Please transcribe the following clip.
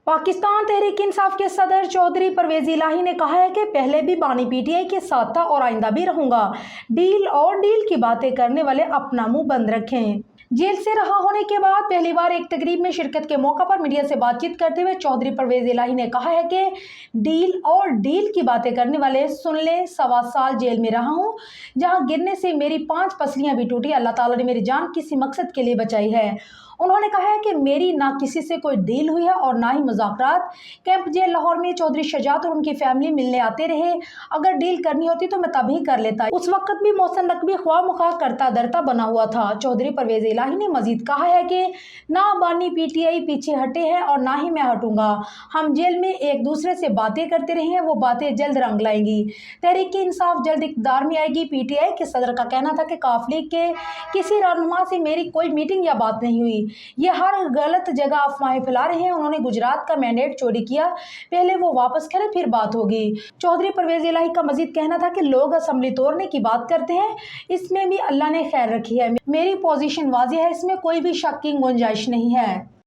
पाकिस्तान तहरीक इंसाफ के सदर चौधरी परवेज इलाही ने कहा है कि पहले भी बानी पीटीआई के साथ था और आइंदा भी रहूंगा। डील की बातें करने वाले अपना मुंह बंद रखें। जेल से रहा होने के बाद पहली बार एक तकरीब में शिरकत के मौका पर मीडिया से बातचीत करते हुए चौधरी परवेज इलाही ने कहा है कि डील की बातें करने वाले सुन ले, 1.25 साल जेल में रहा हूं, जहां गिरने से मेरी 5 पसलियां भी टूटी। अल्लाह ताला ने मेरी जान किसी मकसद के लिए बचाई है। उन्होंने कहा है कि मेरी ना किसी से कोई डील हुई है और ना ही मुज़ाकरात। कैंप जेल लाहौर में चौधरी शजात और उनकी फैमिली मिलने आते रहे। अगर डील करनी होती तो मैं तभी कर लेता। उस वक्त भी मोहसिन नकवी ख्वाह मुख्वाह करता दरता बना हुआ था। चौधरी परवेज इलाही ने मजीद कहा है कि ना बानी पीटीआई पीछे हटे हैं और ना ही मैं हटूंगा। हम जेल में एक दूसरे से बातें करते रहे हैं, वो बातें जल्द रंग लाएंगी। तहरीक इंसाफ जल्द इक़्तिदार में आएगी। पीटीआई के सदर का कहना था कि काफिले के किसी रहनुमा से मेरी कोई मीटिंग या बात नहीं हुई। ये हर गलत जगह अफवाहें फैला रहे हैं। उन्होंने गुजरात का मैंडेट चोरी किया, पहले वो वापस करें फिर बात होगी। चौधरी परवेज इलाही का मजीद कहना था कि लोग असेंबली तोड़ने की बात करते हैं, इसमें भी अल्लाह ने खैर रखी है। मेरी पोजीशन वाज़ेह है, इसमें कोई भी शक की गुंजाइश नहीं है।